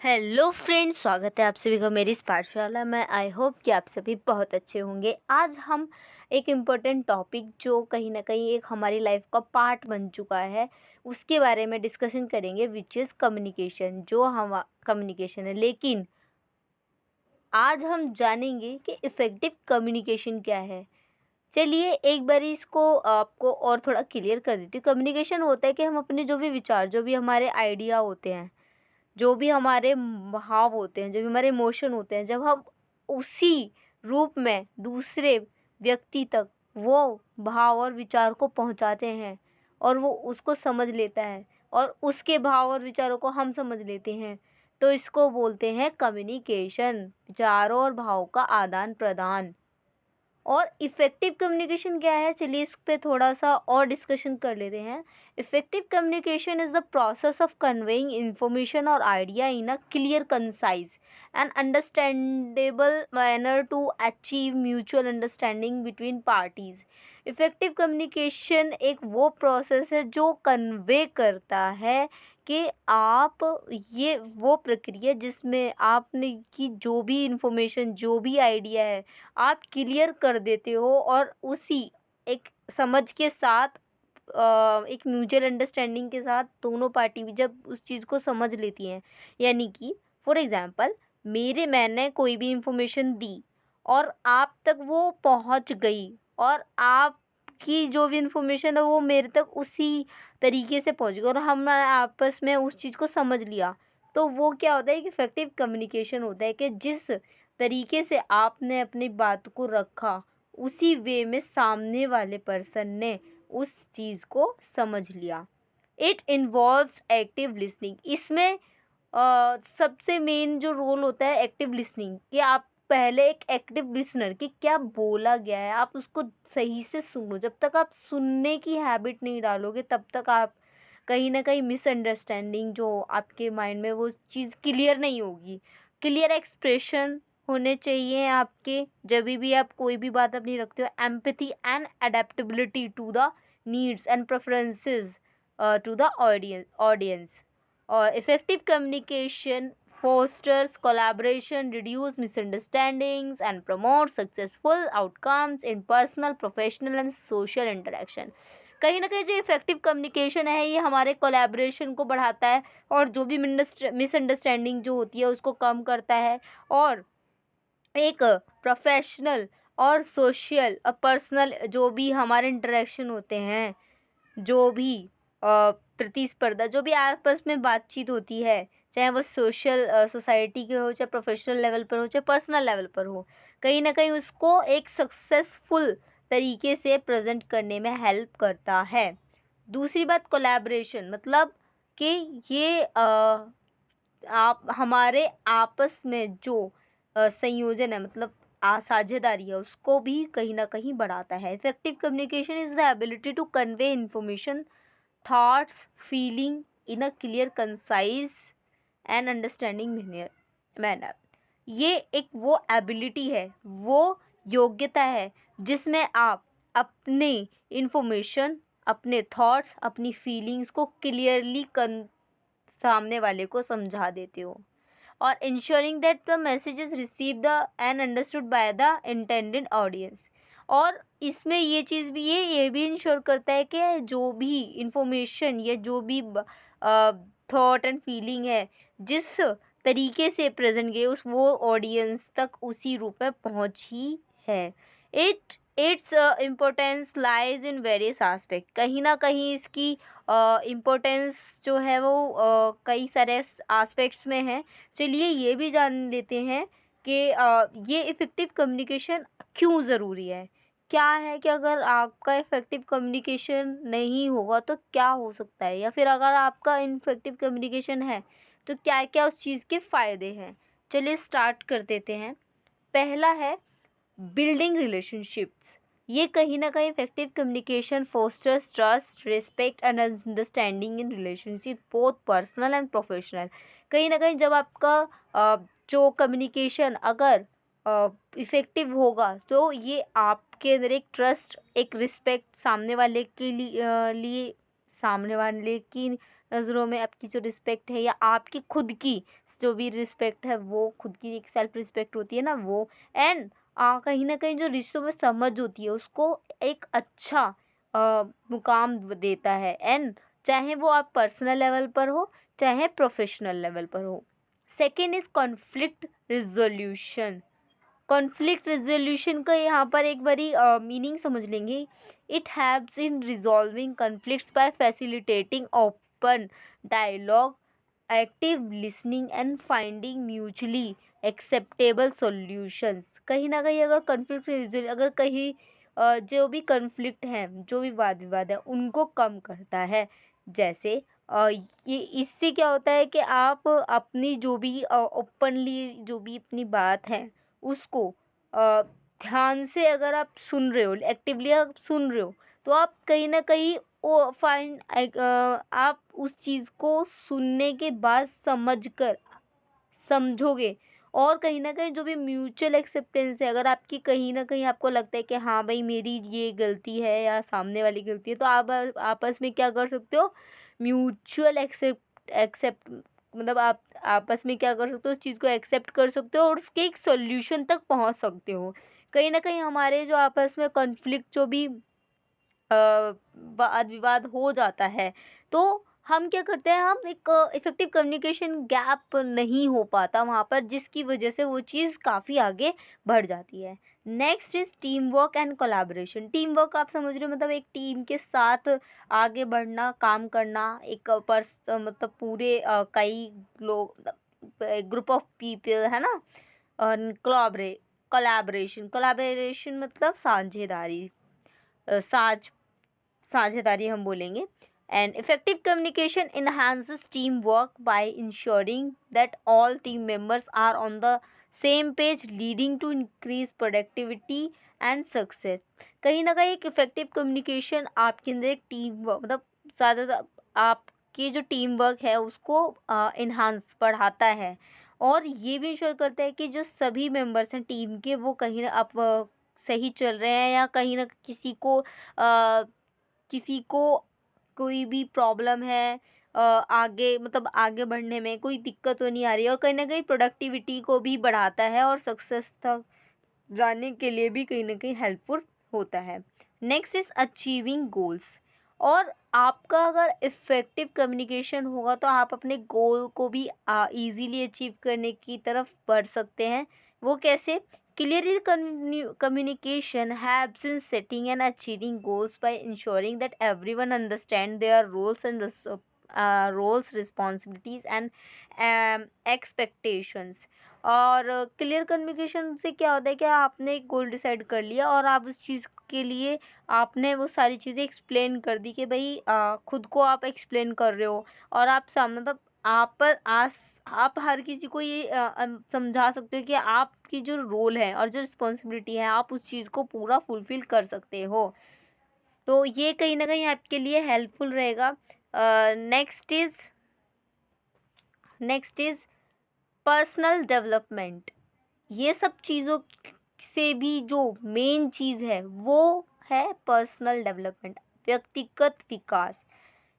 Hello friends, स्वागत है आप सभी का मेरी इस पाठशाला में। आई होप कि आप सभी बहुत अच्छे होंगे। आज हम एक इम्पोर्टेंट टॉपिक जो कहीं ना कहीं एक हमारी लाइफ का पार्ट बन चुका है उसके बारे में डिस्कशन करेंगे, विच इज़ कम्युनिकेशन। जो हम कम्युनिकेशन है, लेकिन आज हम जानेंगे कि इफ़ेक्टिव कम्युनिकेशन क्या है। चलिए एक बार इसको आपको और थोड़ा क्लियर कर देती हूँ। कम्युनिकेशन होता है कि हम अपने जो भी विचार, जो भी हमारे आइडिया होते हैं, जो भी हमारे भाव होते हैं, जो भी हमारे इमोशन होते हैं, जब हम उसी रूप में दूसरे व्यक्ति तक वो भाव और विचार को पहुंचाते हैं और वो उसको समझ लेता है और उसके भाव और विचारों को हम समझ लेते हैं, तो इसको बोलते हैं कम्युनिकेशन। विचारों और भाव का आदान प्रदान। और इफ़ेक्टिव कम्युनिकेशन क्या है, चलिए इस पे थोड़ा सा और डिस्कशन कर लेते हैं। Effective communication is the process of conveying information और idea in a clear, concise and understandable manner to achieve mutual understanding between parties. Effective communication एक वो प्रोसेस है जो कन्वे करता है कि आप, ये वो प्रक्रिया जिसमें आपने की जो भी इंफॉर्मेशन, जो भी आइडिया है, आप क्लियर कर देते हो और उसी एक समझ के साथ, एक म्यूचुअल अंडरस्टैंडिंग के साथ दोनों पार्टी भी जब उस चीज़ को समझ लेती हैं। यानी कि फॉर एग्ज़ाम्पल, मैंने कोई भी इंफॉर्मेशन दी और आप तक वो पहुंच गई और आपकी जो भी इंफॉर्मेशन है वो मेरे तक उसी तरीके से पहुंच गई और हम आपस में उस चीज़ को समझ लिया, तो वो क्या होता है कि इफेक्टिव कम्युनिकेशन होता है कि जिस तरीके से आपने अपनी बात को रखा उसी वे में सामने वाले पर्सन ने उस चीज़ को समझ लिया। It involves active listening. इसमें सबसे मेन जो रोल होता है एक्टिव लिसनिंग, कि आप पहले एक एक्टिव लिसनर कि क्या बोला गया है आप उसको सही से सुनो। जब तक आप सुनने की हैबिट नहीं डालोगे तब तक आप कहीं ना कहीं मिसअंडरस्टैंडिंग जो आपके माइंड में, वो चीज़ क्लियर नहीं होगी। क्लियर एक्सप्रेशन होने चाहिए आपके जब भी आप कोई भी बात अपनी रखते हो। Empathy and adaptability to the needs and preferences to the audience. और effective communication fosters collaboration, reduce misunderstandings, and promotes successful outcomes in personal, professional, and social interaction। कहीं ना कहीं जो इफेक्टिव कम्युनिकेशन है ये हमारे कोलैबोरेशन को बढ़ाता है और जो भी मिसअंडरस्टैंडिंग जो होती है उसको कम करता है, और एक प्रोफेशनल और सोशल और पर्सनल जो भी हमारे इंटरेक्शन होते हैं, जो भी प्रतिस्पर्धा, जो भी आपस में बातचीत होती है, चाहे वो सोशल सोसाइटी के हो, चाहे प्रोफेशनल लेवल पर हो, चाहे पर्सनल लेवल पर हो, कहीं ना कहीं उसको एक सक्सेसफुल तरीके से प्रेजेंट करने में हेल्प करता है। दूसरी बात कोलैबोरेशन, मतलब कि ये आप हमारे आपस में जो संयोजन है, मतलब साझेदारी है, उसको भी कहीं ना कहीं बढ़ाता है। Effective communication is the ability to convey information, thoughts, feeling in a clear, concise and understanding manner. ये एक वो एबिलिटी है, वो योग्यता है जिसमें आप अपने इंफॉर्मेशन, अपने थॉट्स, अपनी फीलिंग्स को क्लियरली सामने वाले को समझा देते हो, और ensuring that the message is receive the end understood by the intended audience. और इसमें ये चीज़ भी, ये भी इंश्योर करता है कि जो भी इंफॉर्मेशन या जो भी थॉट एंड फीलिंग है, जिस तरीके से प्रेजेंट किए उस वो ऑडियंस तक उसी रूप में पहुंची है। Its importance lies in various aspect. कहीं ना कहीं इसकी इम्पोर्टेंस जो है वो कई सारे आस्पेक्ट्स में है। चलिए ये भी जान लेते हैं कि ये इफ़ेक्टिव कम्युनिकेशन क्यों ज़रूरी है। क्या है कि अगर आपका इफ़ेक्टिव कम्युनिकेशन नहीं होगा तो क्या हो सकता है, या फिर अगर आपका इनफेक्टिव कम्युनिकेशन है तो क्या क्या उस चीज़ के फ़ायदे हैं। चलिए स्टार्ट कर देते हैं। पहला है बिल्डिंग रिलेशनशिप्स। ये कहीं ना कहीं effective communication fosters trust, respect and understanding in relationship, both personal and professional. कहीं ना कहीं जब आपका जो कम्युनिकेशन अगर इफ़ेक्टिव होगा तो ये आपके अंदर एक ट्रस्ट, एक रिस्पेक्ट सामने वाले के लिए सामने वाले की नज़रों में आपकी जो रिस्पेक्ट है, या आपकी खुद की जो भी रिस्पेक्ट है, वो खुद की एक सेल्फ रिस्पेक्ट होती है ना वो। एंड कहीं न कहीं जो रिश्तों में समझ होती है उसको एक अच्छा मुकाम देता है। एंड चाहे वो आप पर्सनल लेवल पर हो, चाहे प्रोफेशनल लेवल पर हो। Second is conflict resolution. Conflict resolution का यहाँ पर एक बारी मीनिंग समझ लेंगे। It helps in resolving conflicts by facilitating open dialogue, active listening and finding mutually acceptable solutions. कहीं न कहीं अगर कॉन्फ्लिक्ट अगर कहीं जो भी कॉन्फ्लिक्ट हैं, जो भी वाद विवाद है, उनको कम करता है। जैसे ये इससे क्या होता है कि आप अपनी जो भी ओपनली जो भी अपनी बात है उसको अ, ध्यान से अगर आप सुन रहे हो, एक्टिवली आप सुन रहे हो, तो आप कहीं न कहीं वो आप उस चीज़ को सुनने के बाद समझकर समझोगे। और कहीं न कहीं जो भी म्यूचुअल एक्सेप्टेंस है, अगर आपकी कहीं न कहीं आपको लगता है कि हाँ भाई मेरी ये गलती है या सामने वाली गलती है, तो आप आपस में क्या कर सकते हो, म्यूचुअल एक्सेप्ट एक्सेप्ट मतलब आप आपस में क्या कर सकते हो, उस चीज़ को एक्सेप्ट कर सकते हो और उसके एक सॉल्यूशन तक पहुँच सकते हो। कहीं न कहीं हमारे जो आपस में कॉन्फ्लिक्ट जो भी वाद विवाद हो जाता है, तो हम क्या करते हैं, हम एक इफ़ेक्टिव कम्युनिकेशन गैप नहीं हो पाता वहाँ पर, जिसकी वजह से वो चीज़ काफ़ी आगे बढ़ जाती है। Next is team work and collaboration. Team work आप समझ रहे हो, मतलब एक टीम के साथ आगे बढ़ना, काम करना, एक मतलब पूरे कई लोग, एक ग्रुप ऑफ पीपल है ना। और कोलैबोरेशन कोलैबोरेशन मतलब साझेदारी, साझ साझेदारी हम बोलेंगे। And effective communication enhances team work by ensuring that all team members are on the same page, leading to increase productivity and success. कहीं ना कहीं एक इफेक्टिव कम्युनिकेशन आपके अंदर एक टीम वर्क, मतलब ज़्यादा आपकी जो टीम वर्क है उसको इन्हांस बढ़ाता है। और ये भी इंश्योर करता है कि जो सभी मेंबर्स हैं टीम के, वो कहीं ना आप सही चल रहे हैं, या कहीं ना किसी को कोई भी प्रॉब्लम है आगे, मतलब आगे बढ़ने में कोई दिक्कत तो नहीं आ रही है, और कहीं न कहीं प्रोडक्टिविटी को भी बढ़ाता है और सक्सेस तक जाने के लिए भी कहीं न कहीं हेल्पफुल होता है। Next is achieving goals. और आपका अगर इफ़ेक्टिव कम्युनिकेशन होगा तो आप अपने गोल को भी ईज़िली अचीव करने की तरफ बढ़ सकते हैं। वो कैसे? Clearly communication helps in setting and achieving goals by ensuring that everyone understand their roles, responsibilities and expectations। और क्लियर कम्युनिकेशन से क्या होता है कि आपने एक गोल डिसाइड कर लिया और आप उस चीज़ के लिए आपने वो सारी चीज़ें एक्सप्लेन कर दी कि भाई खुद को आप एक्सप्लेन कर रहे हो, और आप मतलब आप हर किसी को ये समझा सकते हो कि आपकी जो रोल है और जो रिस्पॉन्सिबिलिटी है, आप उस चीज़ को पूरा फुलफिल कर सकते हो। तो ये कहीं ना कहीं आपके लिए हेल्पफुल रहेगा। Next is personal development. ये सब चीज़ों से भी जो मेन चीज़ है वो है पर्सनल डेवलपमेंट, व्यक्तिगत विकास।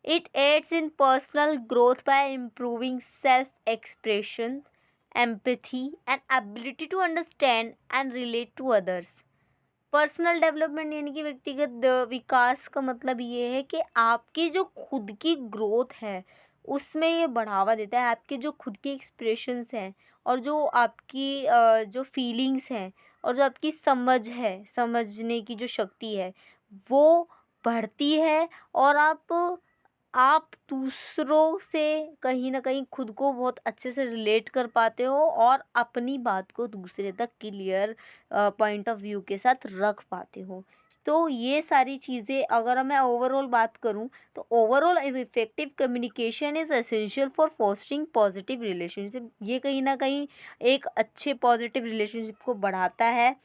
It aids in personal growth by improving self expression, empathy and ability to understand and relate to others. Personal development यानी कि व्यक्तिगत विकास का मतलब ये है कि आपकी जो खुद की ग्रोथ है उसमें ये बढ़ावा देता है। आपके जो खुद के एक्सप्रेशंस हैं, और जो आपकी जो फीलिंग्स हैं, और जो आपकी समझ है, समझने की जो शक्ति है, वो बढ़ती है। और आप दूसरों से कहीं न कहीं खुद को बहुत अच्छे से रिलेट कर पाते हो, और अपनी बात को दूसरे तक क्लियर पॉइंट ऑफ व्यू के साथ रख पाते हो। तो ये सारी चीज़ें अगर मैं ओवरऑल बात करूँ, तो overall effective communication is essential for fostering positive relationship. ये कहीं न कहीं एक अच्छे पॉजिटिव रिलेशनशिप को बढ़ाता है।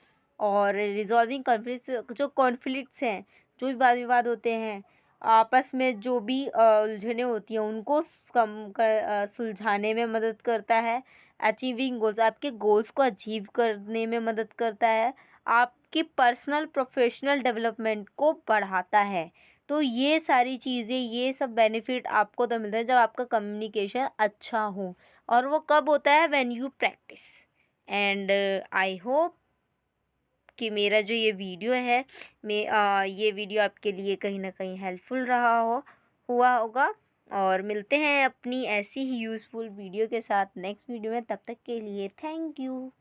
और रिज़ॉल्विंग कॉन्फ्लिक्ट्स हैं, जो भी वाद विवाद होते हैं, आपस में जो भी उलझनें होती हैं, उनको सुलझाने में मदद करता है। अचीविंग गोल्स, आपके गोल्स को अचीव करने में मदद करता है। आपकी पर्सनल प्रोफेशनल डेवलपमेंट को बढ़ाता है। तो ये सारी चीज़ें, ये सब बेनिफिट आपको तब मिलता है जब आपका कम्युनिकेशन अच्छा हो, और वो कब होता है? When you practice. And I hope कि मेरा जो ये वीडियो है, ये वीडियो आपके लिए कहीं न कहीं हेल्पफुल रहा हुआ होगा। और मिलते हैं अपनी ऐसी ही यूज़फुल वीडियो के साथ नेक्स्ट वीडियो में। तब तक के लिए थैंक यू।